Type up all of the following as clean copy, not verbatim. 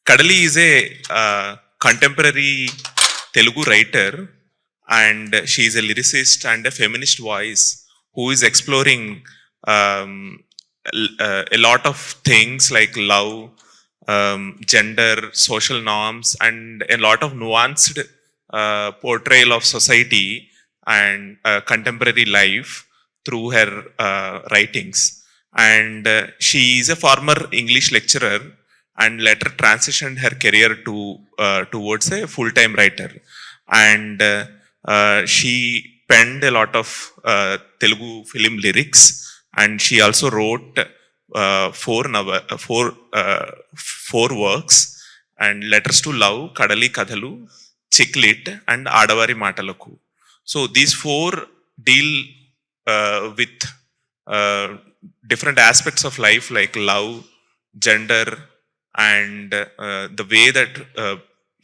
Kadali is a contemporary Telugu writer, and she is a lyricist and a feminist voice who is exploring um, a lot of things like love, gender, social norms, and a lot of nuanced portrayal of society and contemporary life through her writings. And she is a former English lecturer and later transitioned her career to towards a full-time writer. And she penned a lot of Telugu film lyrics, and she also wrote four works, and Letters to Love, Kadali Kathalu, Chiklit, and Adavari Matalaku. So these four deal with different aspects of life like love, gender, and the way that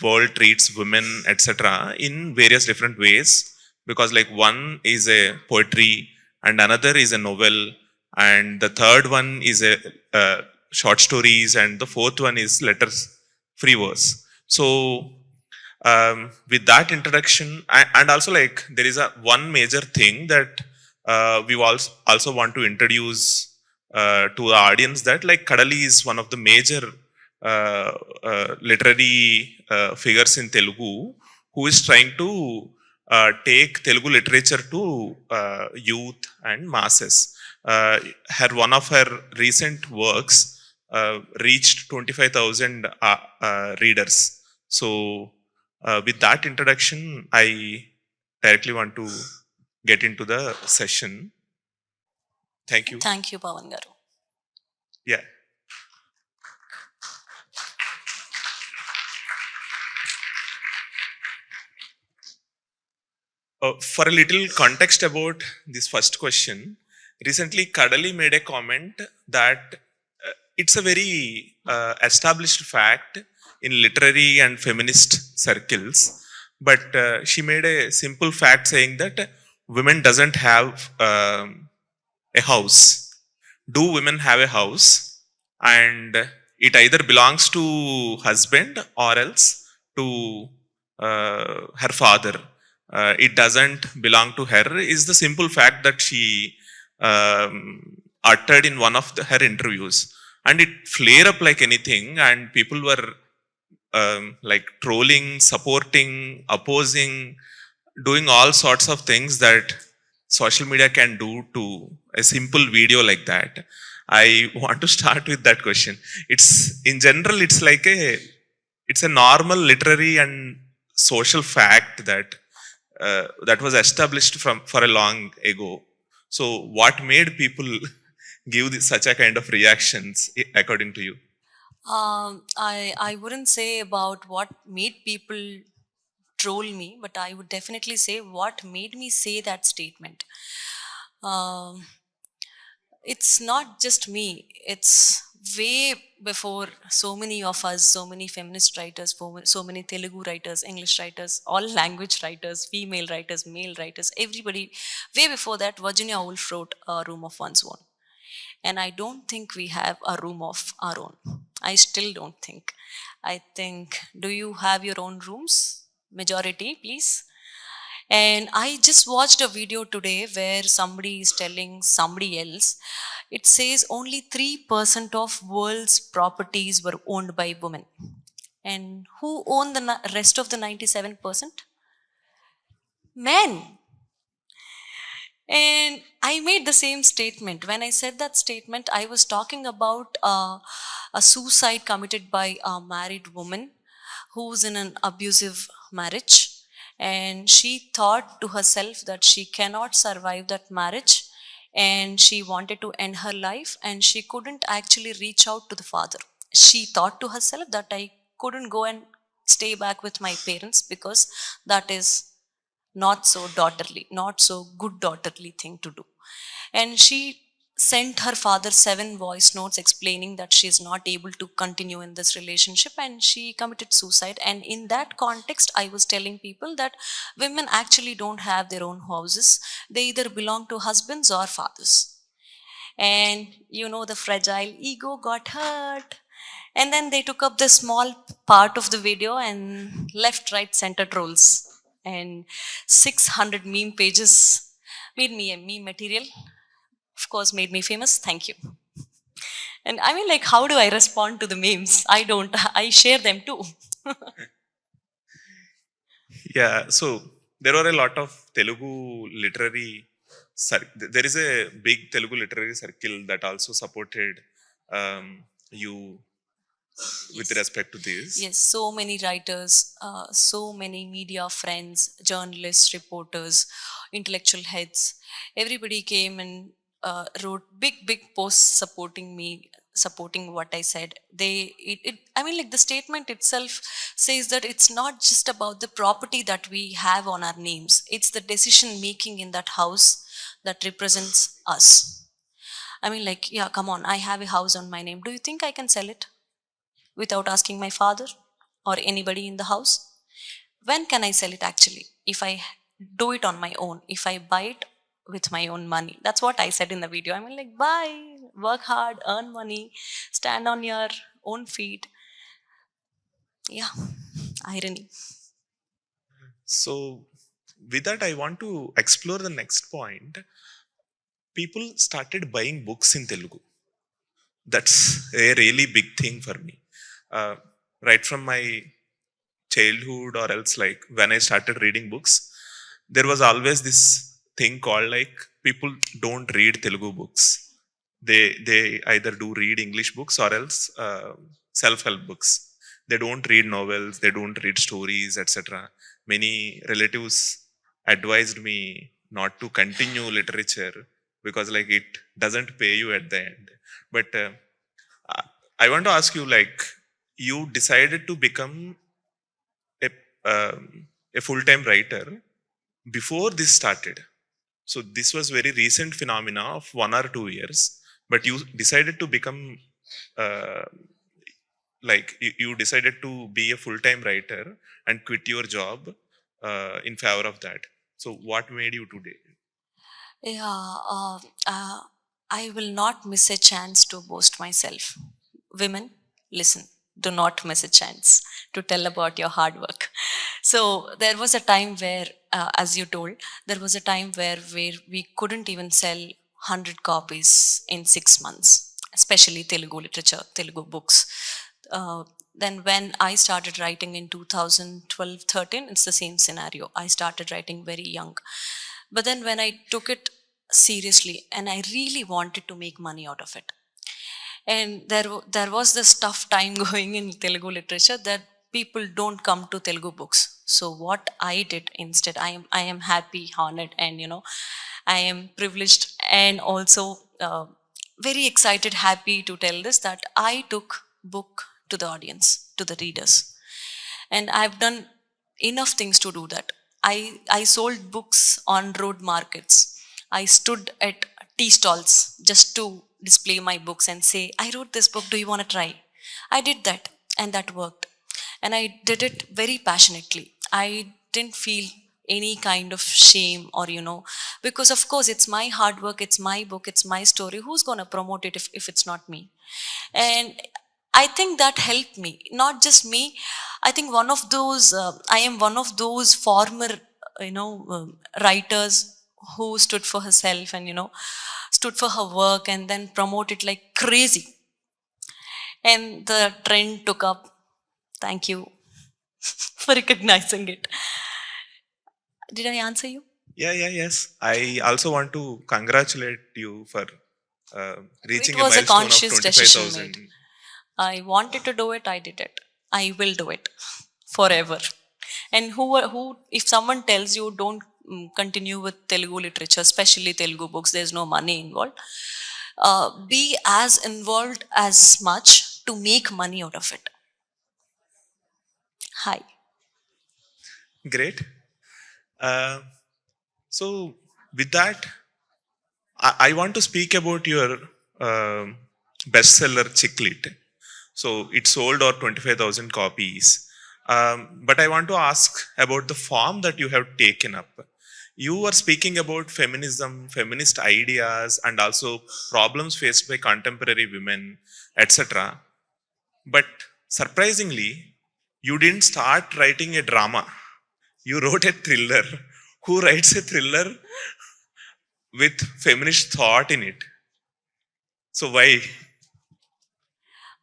world treats women, etc., in various different ways. Because like one is a poetry, and another is a novel, and the third one is a short stories, and the fourth one is letters, free verse. So with that introduction, and also like there is a one major thing that we also want to introduce to the audience, that like Kadali is one of the major literary figures in Telugu, who is trying to take Telugu literature to youth and masses. One of her recent works reached 25,000 readers. So with that introduction, I directly want to get into the session. Thank you. Thank you, Pawan Garu. Yeah. For a little context about this first question, recently Kadali made a comment that it's a very established fact in literary and feminist circles, but she made a simple fact saying that women doesn't have a house. Do women have a house? And it either belongs to husband or else to her father. It doesn't belong to her is the simple fact that she uttered in one of her interviews, and it flared up like anything, and people were like trolling, supporting, opposing, doing all sorts of things that social media can do to a simple video like that. I want to start with that question. It's in general, it's a normal literary and social fact that that was established for a long ago. So what made people give such a kind of reactions, according to you? I wouldn't say about what made people troll me, but I would definitely say what made me say that statement. Um, it's not just me. It's way before so many of us, so many feminist writers, so many Telugu writers, English writers, all language writers, female writers, male writers, everybody. Way before that, Virginia Woolf wrote A Room of One's Own. And I don't think we have a room of our own. I still don't think. I think, do you have your own rooms? Majority, please. And I just watched a video today where somebody is telling somebody else, it says only 3% of world's properties were owned by women. And who owned the rest of the 97%? Men. And I made the same statement. When I said that statement, I was talking about a suicide committed by a married woman who's in an abusive marriage. And she thought to herself that she cannot survive that marriage, and she wanted to end her life, and she couldn't actually reach out to the father. She thought to herself that I couldn't go and stay back with my parents because that is not so daughterly, not so good daughterly thing to do. And she sent her father 7 voice notes explaining that she is not able to continue in this relationship, and she committed suicide. And in that context, I was telling people that women actually don't have their own houses. They either belong to husbands or fathers. And you know, the fragile ego got hurt. And then they took up the small part of the video and left, right, center trolls. And 600 meme pages made me a meme material. Of course, made me famous. Thank you. And I mean, like, how do I respond to the memes? I don't. I share them too. Yeah, so there are a lot of Telugu literary. There is a big Telugu literary circle that also supported um, you with Yes. respect to this. Yes, so many writers, so many media friends, journalists, reporters, intellectual heads. Everybody came and wrote big, big posts supporting me, supporting what I said. I mean, like, the statement itself says that it's not just about the property that we have on our names, it's the decision making in that house that represents us. I mean, like, yeah, come on, I have a house on my name. Do you think I can sell it without asking my father or anybody in the house? When can I sell it actually? If I do it on my own, if I buy it with my own money. That's what I said in the video. I mean, like, buy, work hard, earn money, stand on your own feet. Yeah, irony. So, with that, I want to explore the next point. People started buying books in Telugu. That's a really big thing for me. Uh, right from my childhood, or else like when I started reading books, there was always this thing called like people don't read Telugu books. They either do read English books or else self-help books. They don't read novels, they don't read stories, etc. Many relatives advised me not to continue literature because like it doesn't pay you at the end. But I want to ask you, like, you decided to become a, a full-time writer before this started. So this was very recent phenomena of 1 or 2 years, but you decided to become uh, you decided to be a full-time writer and quit your job in favor of that. So what made you today? Yeah, uh, I will not miss a chance to boast myself. Women, listen, do not miss a chance to tell about your hard work. So there was a time where, as you told, there was a time where we couldn't even sell 100 copies in 6 months, especially Telugu literature, Telugu books. Uh, then when I started writing in 2012-13, it's the same scenario. I started writing very young. But then when I took it seriously and I really wanted to make money out of it, and there was this tough time going in Telugu literature that people don't come to Telugu books. So what I did instead, I am happy, honored, and I am privileged, and also very excited, happy to tell this, that I took book to the audience, to the readers. And I've done enough things to do that. I sold books on road markets. I stood at tea stalls just to display my books and say, I wrote this book, do you want to try? I did that, and that worked. And I did it very passionately. I didn't feel any kind of shame, or because of course it's my hard work, it's my book, it's my story. Who's going to promote it if it's not me? And I think that helped me, not just me. I think I am one of those former writers who stood for herself and stood for her work and then promoted like crazy, and the trend took up. Thank you for recognizing it. Did I answer you? Yes, I also want to congratulate you for uh, It reaching a was a milestone of conscious decision made. 25,000. I wanted to do it, I did it. I will do it forever. And who if someone tells you don't continue with Telugu literature, especially Telugu books, there's no money involved. Be as involved as much to make money out of it. Hi. Great. Uh, so with that, I want to speak about your bestseller Chicklit. So it sold or 25,000 copies. But I want to ask about the form that you have taken up. You are speaking about feminism, feminist ideas, and also problems faced by contemporary women, etc. But surprisingly, you didn't start writing a drama. You wrote a thriller. Who writes a thriller with feminist thought in it? So why?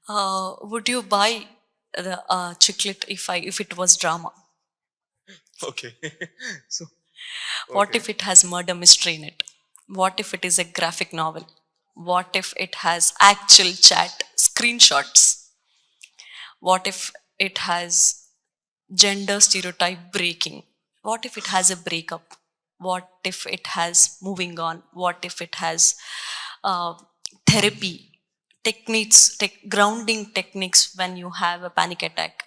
Would you buy the chiclet if it was drama? Okay. So What okay. if it has murder mystery in it? What if it is a graphic novel? What if it has actual chat screenshots? What if it has gender stereotype breaking? What if it has a breakup? What if it has moving on? What if it has uh, therapy techniques, grounding techniques when you have a panic attack?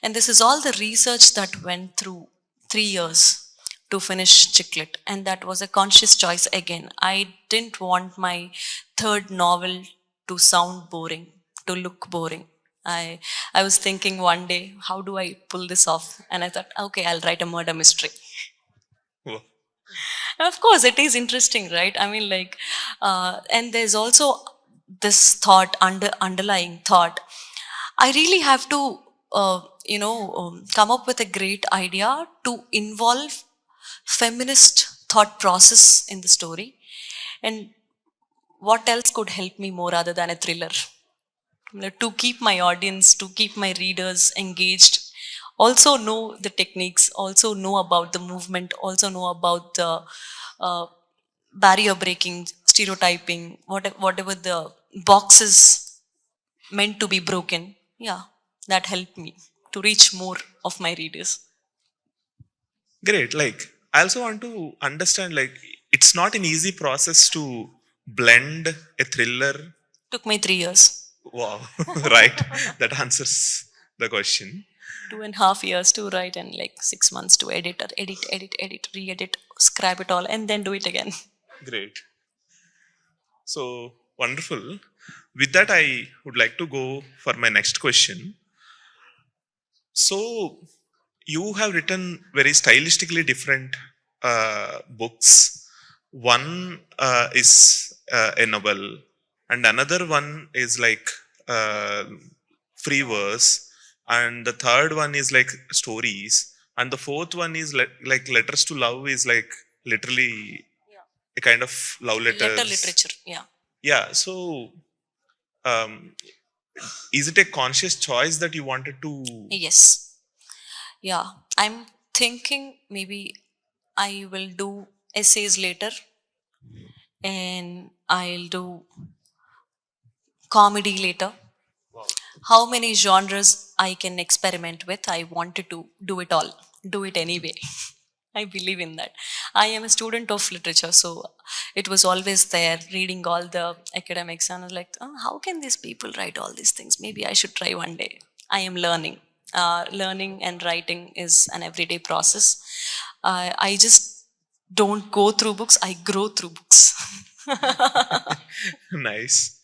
And this is all the research that went through 3 years to finish Chiclet. And that was a conscious choice again. I didn't want my third novel to sound boring, to look boring. I I was thinking one day, how do I pull this off? And I thought, okay, I'll write a murder mystery. Wow. And of course, it is interesting, right? I mean, like, and there's also this thought underlying thought. I really have to, come up with a great idea to involve feminist thought process in the story. And what else could help me more other than a thriller? To keep my audience, to keep my readers engaged, also know the techniques, also know about the movement, also know about the uh, barrier breaking, stereotyping, whatever the boxes meant to be broken. Yeah, that helped me to reach more of my readers. Great. Like, I also want to understand, like, it's not an easy process to blend a thriller. Took me 3 years, Wow. Right. That answers the question. 2.5 years to write, and like 6 months to edit, re-edit, scrap it all, and then do it again. Great. So wonderful. With that, I would like to go for my next question. So you have written very stylistically different books. One is a novel, and another one is like uh, free verse, and the third one is like stories, and the fourth one is like letters to love is like literally a kind of love Letter letters. literature, yeah. Yeah. So um, is it a conscious choice that you wanted to? Yes. Yeah. I'm thinking maybe I will do essays later, and I'll do comedy later. Wow. How many genres I can experiment with? I wanted to do it all, do it anyway. I believe in that. I am a student of literature, so it was always there reading all the academics, and I was like, oh, how can these people write all these things? Maybe I should try one day. I am learning. Learning and writing is an everyday process. I just don't go through books, I grow through books. Nice.